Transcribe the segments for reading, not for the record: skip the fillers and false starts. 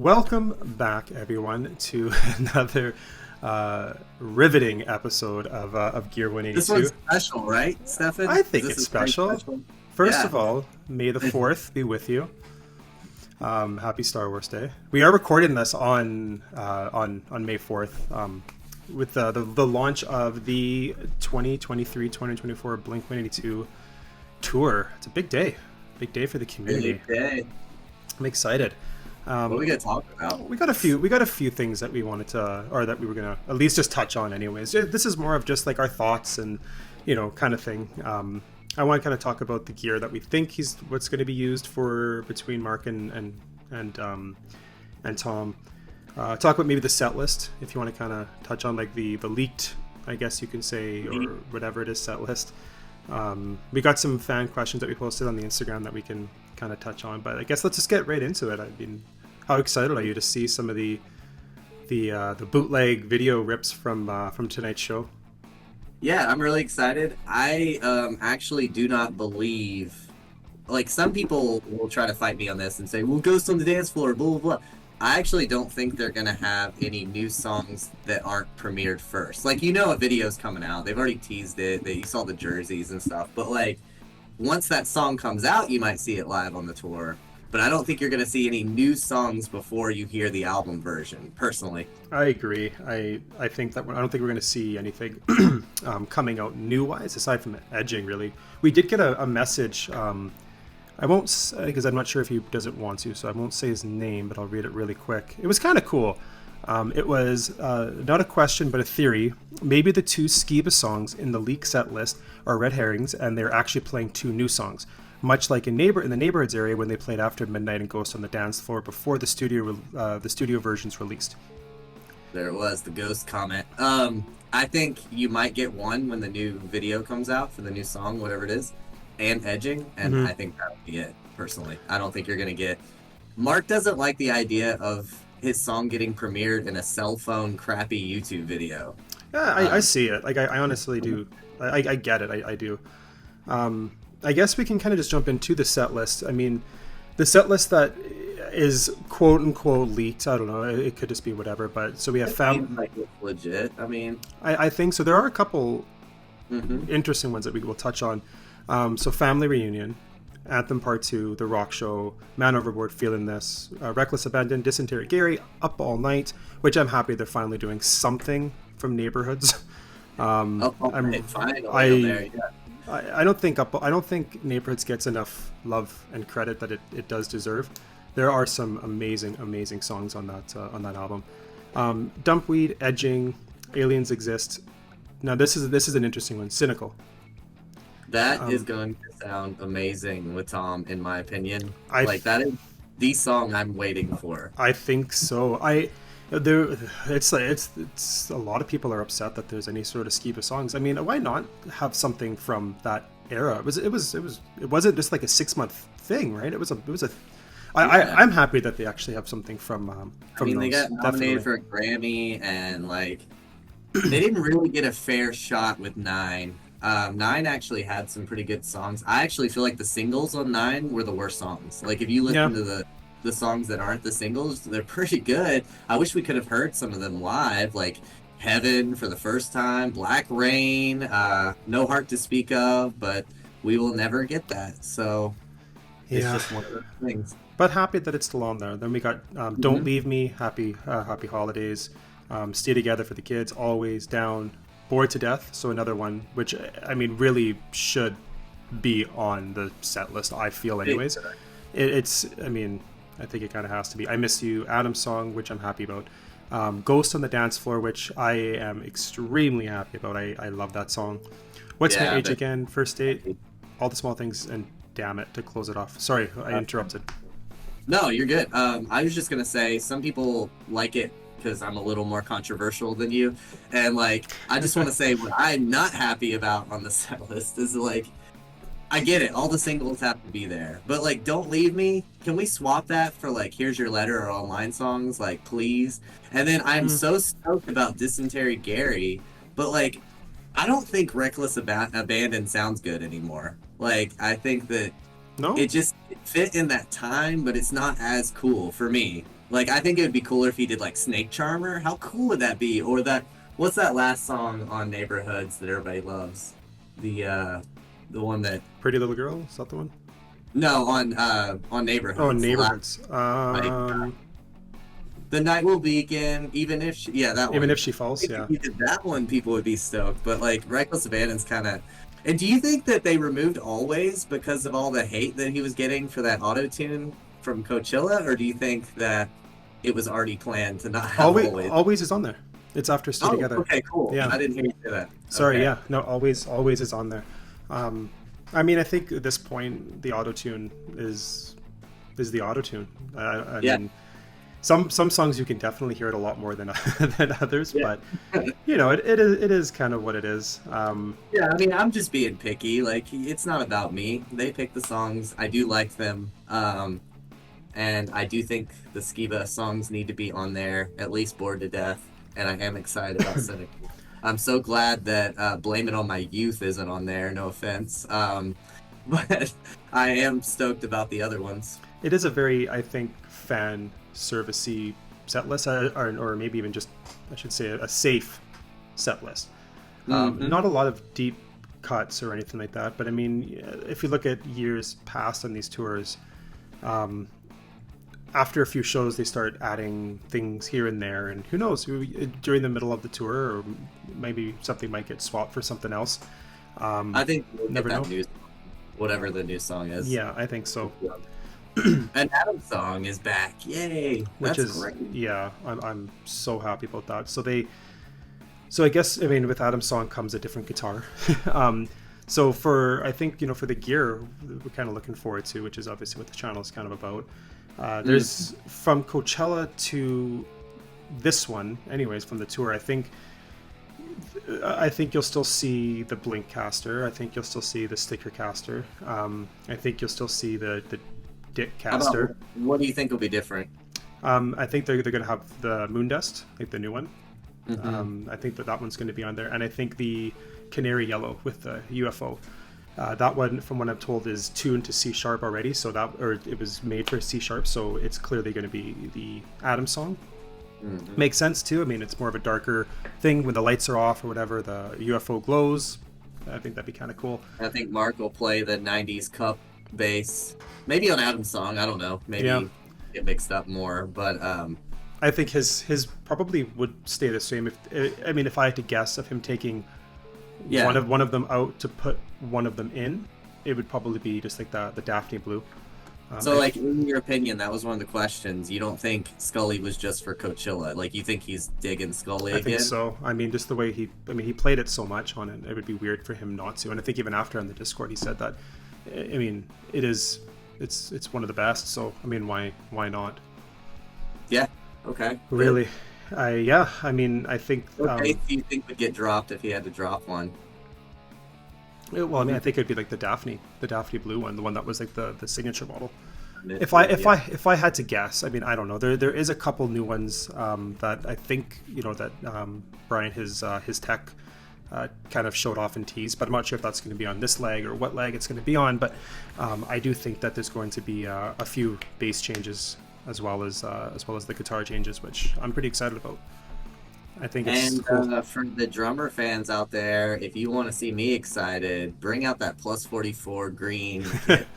Welcome back, everyone, to another riveting episode of Gear This 182. one's special, right, Stefan? I think This it's is very special. special. First Yeah. of all, May the 4th be with you. Happy Star Wars Day. We are recording this on May 4th with the launch of the 2023-2024 BLINK-182 tour. It's a big day. Big day for the community. Big day. I'm excited. What are we gonna talk about? We got a few things that we wanted to, or that we were gonna at least just touch on. Anyways, this is more of just like our thoughts and kind of thing. I want to kind of talk about the gear that we think what's going to be used for between Mark and Tom. Talk about maybe the set list if you want to kind of touch on like the leaked, I guess you can say, or whatever it is, set list. We got some fan questions that we posted on the Instagram that we can kind of touch on, but I guess let's just get right into it. I mean, how excited are you to see some of the bootleg video rips from tonight's show? Yeah, I'm really excited. I actually do not believe, like, some people will try to fight me on this and say, well, Ghost on the Dance Floor, blah, blah, blah. I actually don't think they're going to have any new songs that aren't premiered first. Like, a video's coming out. They've already teased it. You saw the jerseys and stuff. But, like, once that song comes out, you might see it live on the tour. But I don't think you're going to see any new songs before you hear the album version, personally. I agree. I think that I don't think we're going to see anything coming out new-wise, aside from edging, really. We did get a message. I won't, because I'm not sure if he doesn't want to, so I won't say his name, but I'll read it really quick. It was kind of cool. It was not a question, but a theory. Maybe the two Skiba songs in the leak set list are red herrings, and they're actually playing two new songs. Much like in the Neighborhoods area when they played After Midnight and Ghost on the Dance Floor before the studio versions released. There it was, the Ghost comment. I think you might get one when the new video comes out for the new song, whatever it is, and edging, and I think that'll be it, personally. I don't think you're going to get... Mark doesn't like the idea of his song getting premiered in a cell phone crappy YouTube video. Yeah, I see it. Like, I honestly do. I get it. I do. I guess we can kind of just jump into the set list. I mean, the set list that is quote unquote leaked. I don't know. It could just be whatever. But so we have Like it's legit. I mean, I think so. There are a couple interesting ones that we will touch on. So Family Reunion, Anthem Part 2, The Rock Show, Man Overboard, Feeling This, Reckless Abandon, Dysentery Gary, Up All Night, which I'm happy they're finally doing something from Neighborhoods. I don't think Neighborhoods gets enough love and credit that it does deserve. There are some amazing songs on that album. Dumpweed, Edging, Aliens Exist. Now this is an interesting one. Cynical. That is going to sound amazing with Tom, in my opinion. That is the song I'm waiting for. I think so. It's a lot of people are upset that there's any sort of Skiba songs. I mean, why not have something from that era? It wasn't just like a 6-month thing, right? I'm happy that they actually have something from those. They got nominated for a Grammy, and they didn't really get a fair shot with 9. 9 actually had some pretty good songs. I actually feel like the singles on 9 were the worst songs. Like, if you listen to the songs that aren't the singles, they're pretty good. I wish we could have heard some of them live, like Heaven for the first time, Black Rain, No Heart to Speak Of, but we will never get that. So it's just one of those things. But happy that it's still on there. Then we got Don't Leave Me, Happy Holidays, Stay Together for the Kids, Always, Down, Bored to Death. So another one, which I mean really should be on the set list, I feel anyways. I think it kind of has to be. I Miss You, Adam's Song, which I'm happy about. Ghost on the Dance Floor, which I am extremely happy about. I love that song. What's My Age Again, First Date, All the Small Things, and Damn It to close it off. Sorry, I interrupted. No, you're good. I was just going to say, some people like it because I'm a little more controversial than you. And, I just want to say what I'm not happy about on the set list is, I get it. All the singles have to be there. But, Don't Leave Me, can we swap that for, Here's Your Letter or online songs, please? And then I'm so stoked about Dysentery Gary, but, I don't think Reckless Abandon sounds good anymore. I think that it just fit in that time, but it's not as cool for me. Like, I think it would be cooler if he did like Snake Charmer. How cool would that be? Or that, what's that last song on Neighborhoods that everybody loves? The one that, Pretty Little Girl, is that the one? no, on Oh, Neighborhoods. Neighborhoods. Like, the night will begin, even if she, yeah, that one. Even if she falls, If yeah. he did that one, people would be stoked. But like Reckless Abandon's kind of. And do you think that they removed Always because of all the hate that he was getting for that auto tune from Coachella, or do you think that it was already planned to not have Always? Always is on there. It's after Stay Oh, Together. okay, cool. Yeah. I didn't hear you say that. Sorry, Okay. yeah. No, always is on there. I mean, I think at this point the auto tune is the auto tune. I Yeah. mean, some songs you can definitely hear it a lot more than than others, Yeah. but you know, it is kind of what it is. Yeah, I mean, I'm just being picky. Like, it's not about me. They pick the songs. I do like them. And I do think the Skiba songs need to be on there, at least Bored to Death. And I am excited about Cynic. I'm so glad that Blame It On My Youth isn't on there, no offense. But I am stoked about the other ones. It is a very, I think, fan servicey set list, or maybe even just, I should say, a safe set list. Mhm. Not a lot of deep cuts or anything like that, but I mean, if you look at years past on these tours, after a few shows, they start adding things here and there, and who knows, during the middle of the tour, or maybe something might get swapped for something else. I think we'll get Never that know. new, whatever the new song is. Yeah, I think so. And Adam's song is back. Yay! Which That's is, great. yeah, I'm so happy about that. So I guess, I mean, with Adam's song comes a different guitar. So I think, you know, for the gear, we're kind of looking forward to, which is obviously what the channel is kind of about. There's from Coachella to this one, anyways, from the tour. I think you'll still see the Blink caster. I think you'll still see the sticker caster. I think you'll still see the Dick How about, caster. what do you think will be different? I think they're going to have the Moondust, like the new one. Mhm. I think that one's going to be on there, and I think the Canary Yellow with the UFO. That one, from what I'm told, is tuned to C sharp already, so it was made for C sharp, so it's clearly going to be the Adam song. Mhm. Makes sense too. I mean, it's more of a darker thing when the lights are off or whatever. The UFO glows. I think that'd be kind of cool. I think Mark will play the '90s Cup bass, maybe on Adam's song. I don't know. Maybe Yeah. get mixed up more, but I think his probably would stay the same. If I had to guess of him taking yeah. one of them out to put one of them in, it would probably be just like the Daphne Blue. So, like, in your opinion, that was one of the questions. You don't think Scully was just for Coachella? Like, you think he's digging Scully I again? think so. I mean, just the way he played it so much on it, it would be weird for him not to. And I think even after on the Discord, he said that. I mean, it's one of the best. So I mean, why not? Yeah. Okay. Really, I mean, I think. What bass do you think would get dropped if he had to drop one? Well, I mean, I think it'd be like the Daphne Blue one, the one that was like the signature model. Yeah. If I had to guess, I mean, I don't know. There is a couple new ones that I think, you know, that Brian his tech kind of showed off and teased, but I'm not sure if that's going to be on this leg or what leg it's going to be on. But I do think that there's going to be a few bass changes as well as the guitar changes, which I'm pretty excited about. I think it's And cool. for the drummer fans out there, if you want to see me excited, bring out that plus 44 green kit.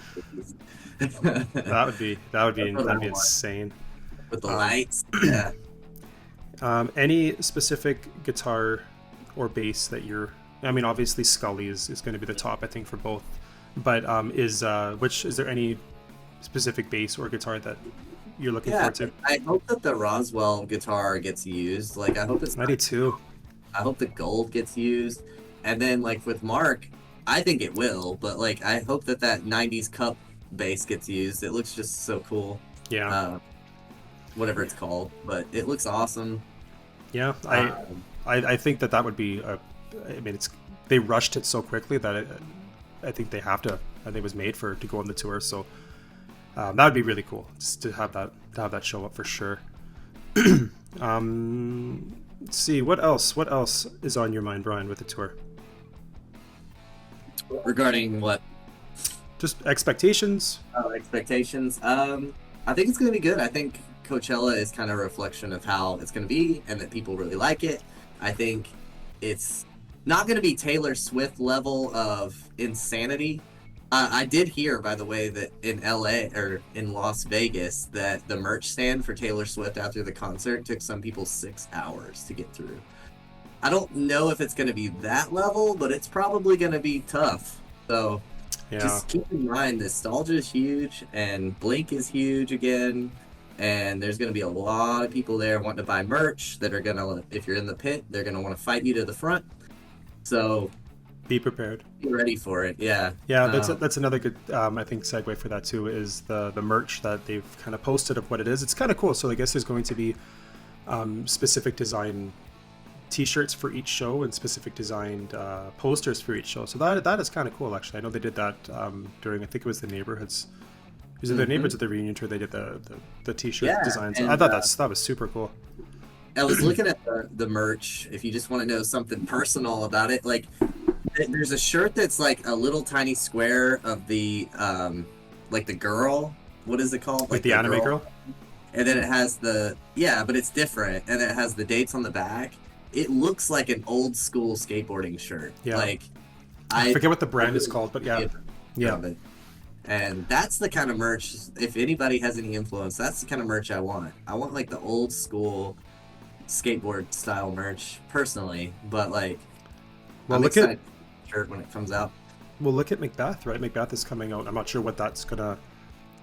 That would be That's what I want. insane. With the lights. Yeah. Any specific guitar or bass that you're? I mean, obviously Scully is going to be the top, I think, for both. But is there any specific bass or guitar that you're looking Yeah, forward to? I hope that the Roswell guitar gets used. Like, I hope it's I do too. I hope the gold gets used. And then, like, with Mark, I think it will, but, like, I hope that 90s Cup bass gets used. It looks just so cool. Yeah, Whatever it's called. But it looks awesome. yeah. I think that would be. I mean, they rushed it so quickly that I think they have to. I think it was made to go on the tour. So that would be really cool, just to have that show up for sure. Let's see, what else is on your mind, Brian, with the tour? Regarding what? Just expectations. Expectations. I think it's going to be good. I think Coachella is kind of a reflection of how it's going to be and that people really like it. I think it's not going to be Taylor Swift level of insanity. I did hear, by the way, that in LA or in Las Vegas, that the merch stand for Taylor Swift after the concert took some people 6 hours to get through. I don't know if it's going to be that level, but it's probably going to be tough. So just keep in mind, nostalgia is huge, and Blink is huge again, and there's going to be a lot of people there wanting to buy merch that are going to, if you're in the pit, they're going to want to fight you to the front. So be prepared. Be ready for it. Yeah. Yeah, that's another good, I think, segue for that too, is the merch that they've kind of posted of what it is. It's kind of cool. So I guess there's going to be specific design t-shirts for each show and specific designed posters for each show. So that is kind of cool, actually. I know they did that during, I think it was the Neighborhoods. Was it the Neighborhoods at the reunion tour? They did the t-shirt designs. I thought that was super cool. I was looking at the merch. If you just want to know something personal about it, like there's a shirt that's like a little tiny square of the like the girl. What is it called? Like the anime girl. And then it has but it's different. And it has the dates on the back. It looks like an old school skateboarding shirt. Yeah. Like I forget what the brand is called, but yeah. And that's the kind of merch. If anybody has any influence, that's the kind of merch I want. I want like the old school skateboard style merch personally, but like well, look at shirt when it comes out. Well, look at Macbeth, right? Macbeth is coming out. I'm not sure what that's gonna,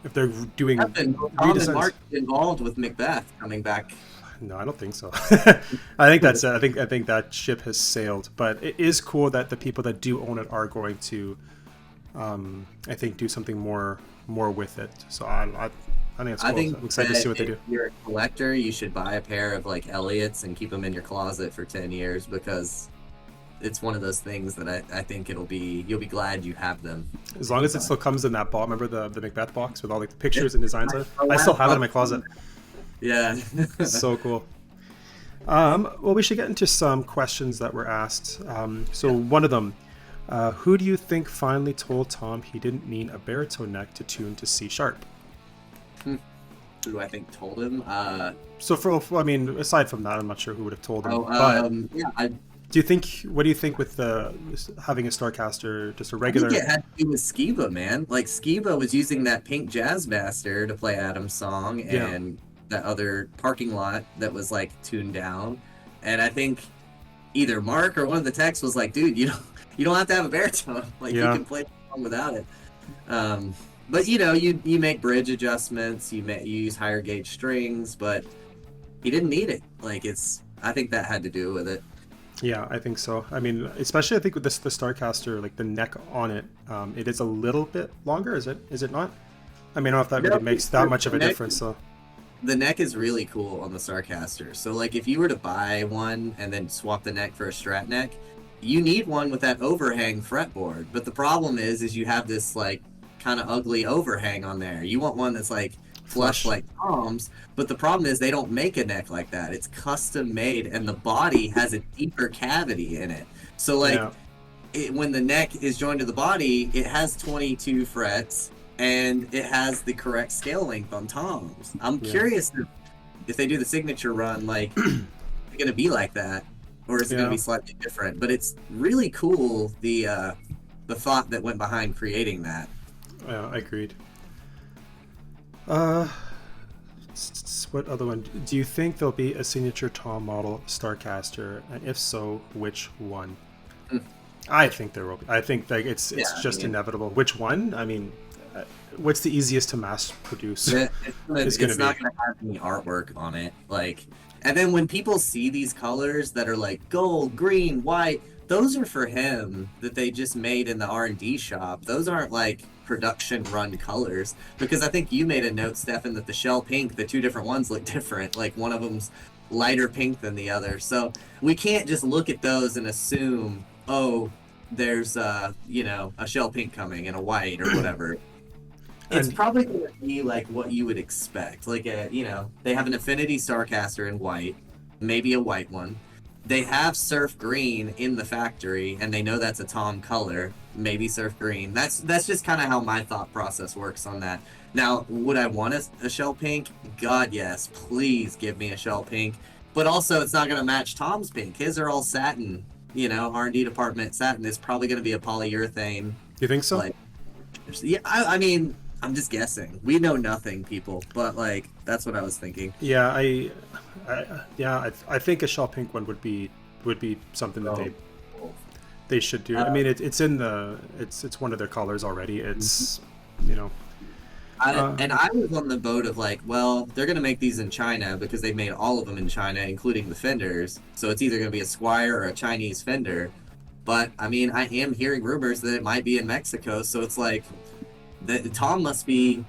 if they're doing redesigns. Mark involved with Macbeth coming back. No, I don't think so. I think that's I think that ship has sailed. But it is cool that the people that do own it are going to, I think, do something more with it. So I think it's cool. I'm excited to see what they do. If you're a collector, you should buy a pair of like Elliott's and keep them in your closet for 10 years because it's one of those things that I think you'll be glad you have them. As long as it still comes in that box. Remember the Macbeth box with all like the pictures and designs on it? I still have it in my closet. Yeah. So cool. Well, we should get into some questions that were asked. One of them, who do you think finally told Tom he didn't need a baritone neck to tune to C sharp? Who I think told him? Aside from that, I'm not sure who would have told him. What do you think with having a Starcaster, just a regular? I think it had to do with Skiba, man. Like Skiba was using that pink Jazz Master to play Adam's song, and that other parking lot that was like tuned down. And I think either Mark or one of the techs was like, "Dude, you don't have to have a baritone. Like you can play the song without it." But you make bridge adjustments, you use higher gauge strings, but he didn't need it. Like I think that had to do with it. Yeah, I think so. I mean, especially I think with the Starcaster, like the neck on it, it is a little bit longer. Is it not? I mean, I don't know if that really makes that much of a difference. So the neck is really cool on the Starcaster. So like if you were to buy one and then swap the neck for a Strat neck, you need one with that overhang fretboard. But the problem is you have this like kind of ugly overhang on there. You want one that's like flush like Tom's, but the problem is they don't make a neck like that. It's custom made, and the body has a deeper cavity in it. So like when the neck is joined to the body, it has 22 frets and it has the correct scale length on Tom's. I'm curious if they do the signature run, like it's gonna be like that, or is it gonna be slightly different? But it's really cool the thought that went behind creating that. Yeah, I agreed. What other one? Do you think there'll be a signature Tom model Starcaster, and if so, which one? I think there will be. I think like it's just inevitable. Which one? I mean, what's the easiest to mass produce? It's not going to have any artwork on it. Like, and then when people see these colors that are like gold, green, white, those are for him that they just made in the R&D shop. Those aren't like production run colors, because I think you made a note, Stefan, that the shell pink, the two different ones look different. Like one of them's lighter pink than the other. So we can't just look at those and assume, oh, there's a shell pink coming and a white or whatever. It's probably going to be like what you would expect. Like they have an Affinity Starcaster in white, maybe a white one. they have surf green in the factory, and they know that's a Tom color, maybe surf green. That's just kind of how my thought process works on that. Now, would I want a shell pink? God, yes. Please give me a shell pink. But also, it's not going to match Tom's pink. His are all satin. You know, R&D department satin. It's probably going to be a polyurethane. You think so? Like, yeah, I mean, I'm just guessing. We know nothing, people. But like, that's what I was thinking. Yeah, I think a shell pink one would be something that they should do. I mean, it's one of their colors already. It's you know. And I was on the boat of like, well, they're going to make these in China because they made all of them in China, including the fenders. So it's either going to be a Squire or a Chinese fender. But I mean, I am hearing rumors that it might be in Mexico. So it's like, Tom must be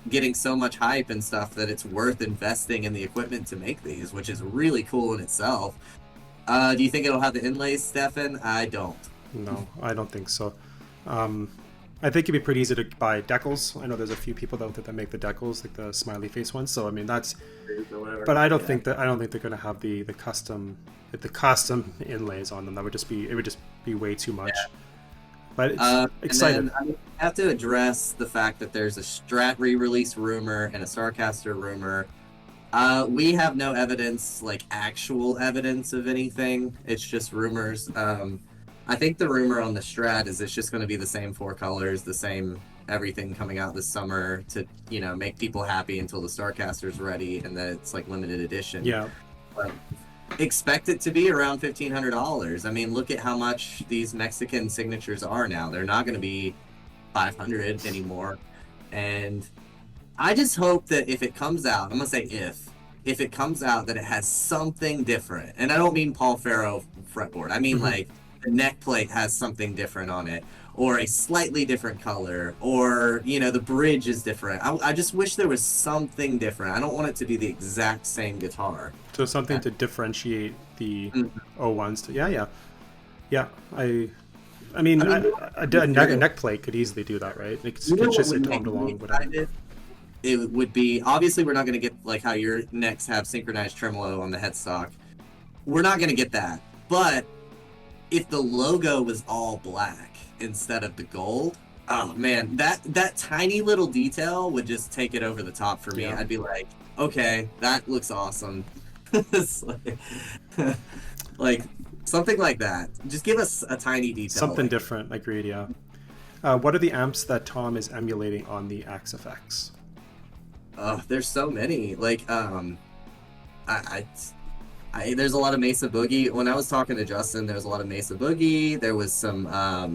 getting so much hype and stuff that it's worth investing in the equipment to make these, which is really cool in itself. Do you think it'll have the inlays, Stefan? I don't. No, I don't think so. I think it'd be pretty easy to buy decals. I know there's a few people out there that make the decals, like the smiley face ones. So I mean, that's. But I don't think they're going to have the custom inlays on them. It would just be way too much. Yeah. But it's excited. And then, I mean, I have to address the fact that there's a Strat re-release rumor and a Starcaster rumor. We have no evidence, like actual evidence of anything. It's just rumors. I think the rumor on the Strat is it's just going to be the same 4 colors, the same everything coming out this summer to, you know, make people happy until the Starcaster's ready, and then it's like limited edition. Yeah. But expect it to be around $1,500. I mean, look at how much these Mexican signatures are now. They're not going to be 500 anymore. And I just hope that if it comes out, I'm going to say if it comes out that it has something different. And I don't mean Paul Ferro fretboard. I mean like the neck plate has something different on it, or a slightly different color, or, you know, the bridge is different. I just wish there was something different. I don't want it to be the exact same guitar. So something to differentiate the O1s. Yeah. I mean, a neck plate could easily do that, right? It's just a toned along. It would be, obviously we're not going to get like how your necks have synchronized tremolo on the headstock. We're not going to get that. But if the logo was all black instead of the gold, oh man, that tiny little detail would just take it over the top for me. Yeah. I'd be like, okay, that looks awesome. like something like that. Just give us a tiny detail. Something different. Agreed. Yeah. What are the amps that Tom is emulating on the Axe FX? There's so many. Like, there's a lot of Mesa Boogie. When I was talking to Justin, there was a lot of Mesa Boogie. There was some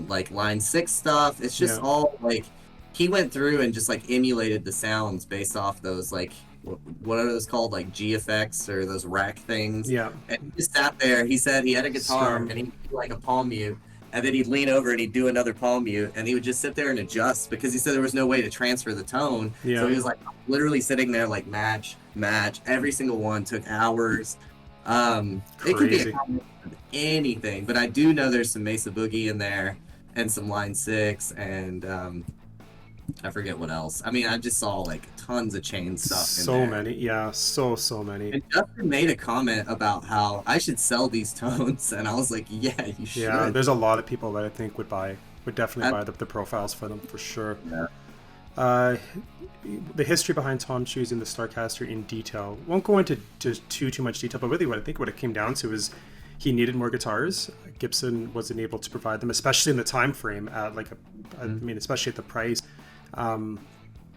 like Line 6 stuff. It's just all like he went through and just like emulated the sounds based off those like what are those called, like GFX or those rack things. Yeah. And he just sat there. He said he had a guitar and he'd do like a palm mute, and then he'd lean over and he'd do another palm mute, and he would just sit there and adjust because he said there was no way to transfer the tone. Yeah. So he was like literally sitting there like match. Every single one took hours. It could be a combination of anything, but I do know there's some Mesa Boogie in there and some Line 6 and I forget what else. I mean, I just saw like tons of chain stuff in there. So many. Yeah, so many. And Justin made a comment about how I should sell these tones, and I was like, yeah, you should. Yeah, there's a lot of people that I think would definitely buy the profiles for them for sure. Yeah. The history behind Tom choosing the Starcaster in detail won't go into too much detail, but really what it came down to is he needed more guitars. Gibson wasn't able to provide them, especially in the time frame at like I mean, especially at the price.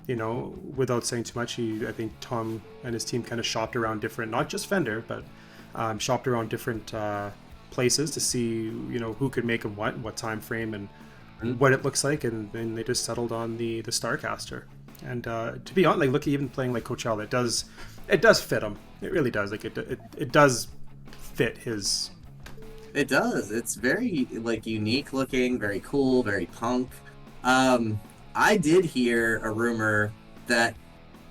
You know, without saying too much, I think Tom and his team kind of shopped around different, not just Fender, but shopped around different places to see, you know, who could make them what time frame and what it looks like, and then they just settled on the Starcaster. And to be honest, like look, even playing like Coachella, it does fit him. It really does. Like it does fit his. It does. It's very like unique looking, very cool, very punk. I did hear a rumor that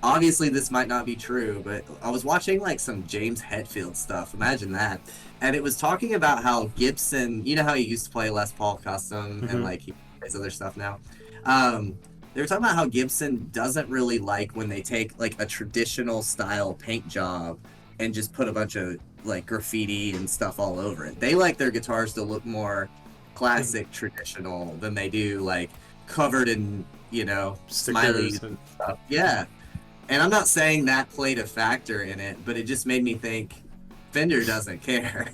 obviously this might not be true, but I was watching like some James Hetfield stuff. Imagine that. And it was talking about how Gibson, you know how he used to play Les Paul custom and like he plays other stuff now. They were talking about how Gibson doesn't really like when they take like a traditional style paint job and just put a bunch of like graffiti and stuff all over it. They like their guitars to look more classic, traditional than they do like covered in, you know, Stickers smileys and and stuff. Yeah. And I'm not saying that played a factor in it, but it just made me think Fender doesn't care.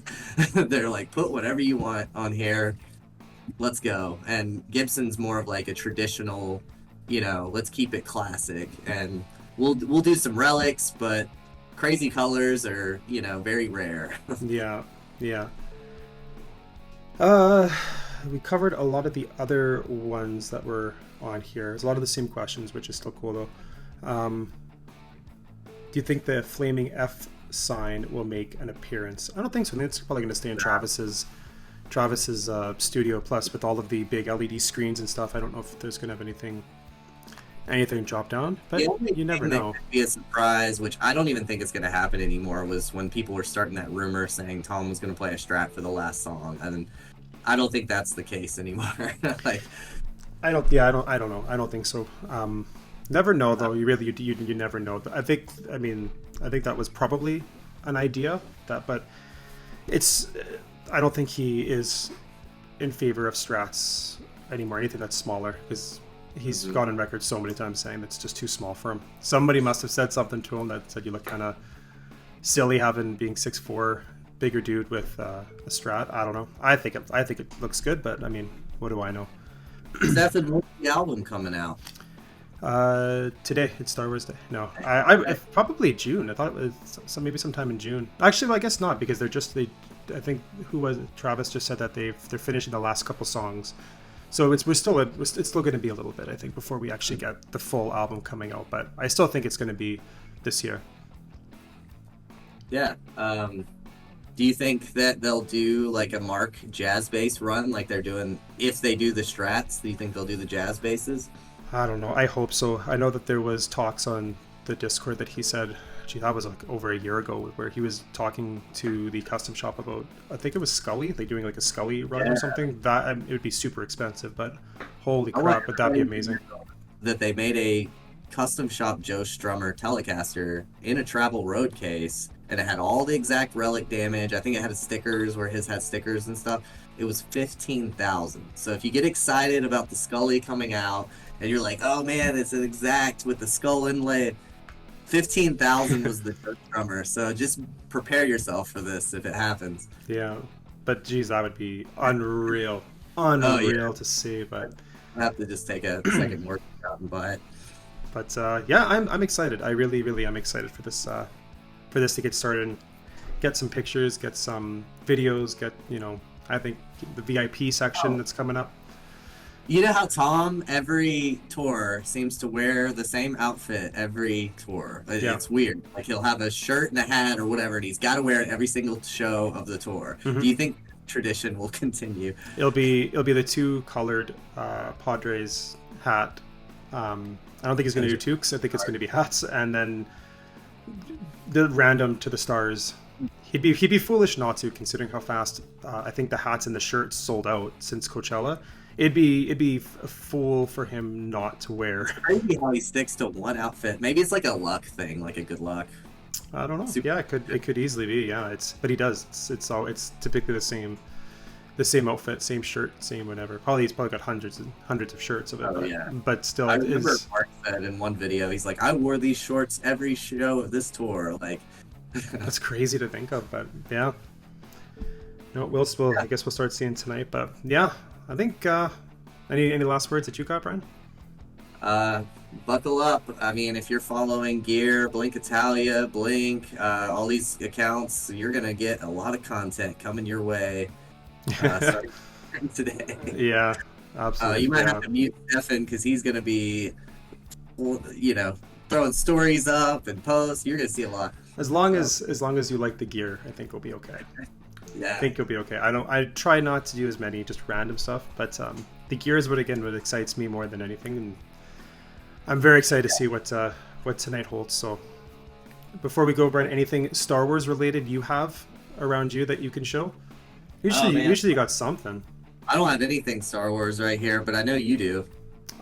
They're like, put whatever you want on here. Let's go. And Gibson's more of like a traditional, you know, let's keep it classic. And we'll do some relics, but crazy colors are, you know, very rare. yeah, yeah. We covered a lot of the other ones that were on here. There's a lot of the same questions, which is still cool though. Do you think the flaming F sign will make an appearance? I don't think so. I think it's probably going to stay in Travis's studio. Plus, with all of the big LED screens and stuff, I don't know if there's going to have anything drop down. But you never know. Could be a surprise, which I don't even think it's going to happen anymore. Was when people were starting that rumor saying Tom was going to play a Strat for the last song, and I don't think that's the case anymore. Like, I don't know. I don't think so. Never know though. You never know. I think that was probably an idea but it's. I don't think he is in favor of Strats anymore. Anything that's smaller, because he's gone on record so many times saying it's just too small for him. Somebody must have said something to him that said you look kind of silly being 6'4", bigger dude with a Strat. I don't know. I think it looks good, but I mean, what do I know? Is that the album coming out? Today. It's Star Wars Day. No, I probably June. I thought it was maybe sometime in June. Actually, well, I guess not, because I think Travis just said that they're finishing the last couple songs, so it's still going to be a little bit, I think, before we actually get the full album coming out. But I still think it's going to be this year. Yeah. Do you think that they'll do like a Mark jazz bass run like they're doing if they do the Strats? Do you think they'll do the jazz basses? I don't know. I hope so. I know that there was talks on the Discord that he said, that was like over a year ago, where he was talking to the custom shop about, I think it was Scully, like doing like a Scully run or something. That it would be super expensive, but holy crap, would that be amazing? That they made a custom shop Joe Strummer Telecaster in a travel road case, and it had all the exact relic damage. I think it had stickers where his had stickers and stuff. It was $15,000. So if you get excited about the Scully coming out, and you're like, oh man, it's an exact with the skull inlay, $15,000 was the drummer. So just prepare yourself for this if it happens. Yeah, but geez, that would be unreal to see. But I have to just take a second more out and buy it. But yeah, I'm excited. I really am excited for this to get started and get some pictures, get some videos, I think the VIP section that's coming up. You know how Tom, every tour, seems to wear the same outfit every tour? Yeah. It's weird. Like, he'll have a shirt and a hat or whatever, and he's got to wear it every single show of the tour. Mm-hmm. Do you think tradition will continue? It'll be the two colored Padres hat. I don't think he's going to do toques. I think it's going to be hats, and then the random to the stars. He'd be foolish not to, considering how fast I think the hats and the shirts sold out since Coachella. It'd be a fool for him not to wear. It's crazy how he sticks to one outfit. Maybe it's like a luck thing, like a good luck. I don't know. Yeah, it could easily be. Yeah, but he does. It's typically the same outfit, same shirt, same whatever. He's probably got hundreds and hundreds of shirts of it. But still, I remember Mark said in one video, he's like, I wore these shorts every show of this tour. Like, that's crazy to think of, but yeah. No, I guess we'll start seeing tonight. But yeah, I think any last words that you got, Brian? Buckle up. I mean, if you're following Gear, Blink Italia, Blink, all these accounts, you're gonna get a lot of content coming your way. Starting today. Yeah, absolutely. You might have to mute Stefan because he's gonna be, throwing stories up and posts. You're gonna see a lot. As long as you like the gear, I think we'll be okay. Yeah. I think you'll be okay. I try not to do as many just random stuff, but the gear is what excites me more than anything, and I'm very excited to see what tonight holds. So before we go, Brian, anything Star Wars related you have around you that you can show? Usually you got something. I don't have anything Star Wars right here, but I know you do.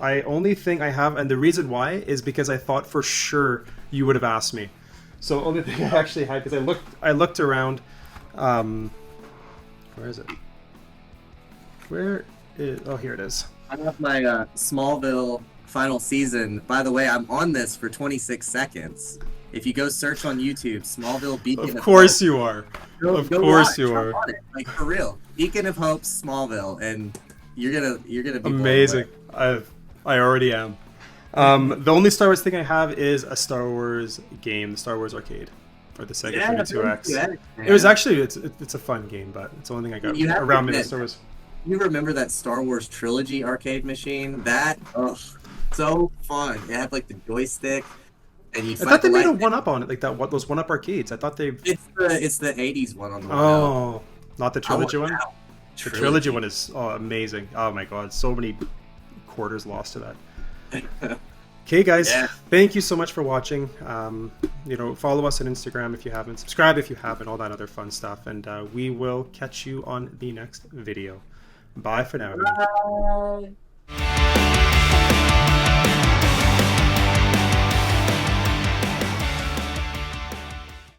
Only thing I have, and the reason why is because I thought for sure you would have asked me. So only thing I actually had, because I looked around Where is it? Where is? Oh, here it is. I have my Smallville final season. By the way, I'm on this for 26 seconds. If you go search on YouTube, Smallville Beacon Of course you are. Go Of course watch. you I'm are. on it. Like for real. Beacon of Hope, Smallville, and you're gonna be blown Amazing. away. I already am. The only Star Wars thing I have is a Star Wars game, the Star Wars Arcade, or the Sega 32X. It was actually it's a fun game, but it's the only thing I got around me with Star Wars. You remember that Star Wars trilogy arcade machine? That so fun. It had like the joystick, and you. I thought they made a 1-up on it, like that. What those 1-up arcades? I thought they. It's the '80s one on the. Oh, not the trilogy one. The Trilogy. trilogy one is amazing. Oh my god, so many quarters lost to that. Okay, guys, thank you so much for watching. Follow us on Instagram if you haven't, subscribe if you haven't, all that other fun stuff, and we will catch you on the next video. Bye for now, everyone. Bye.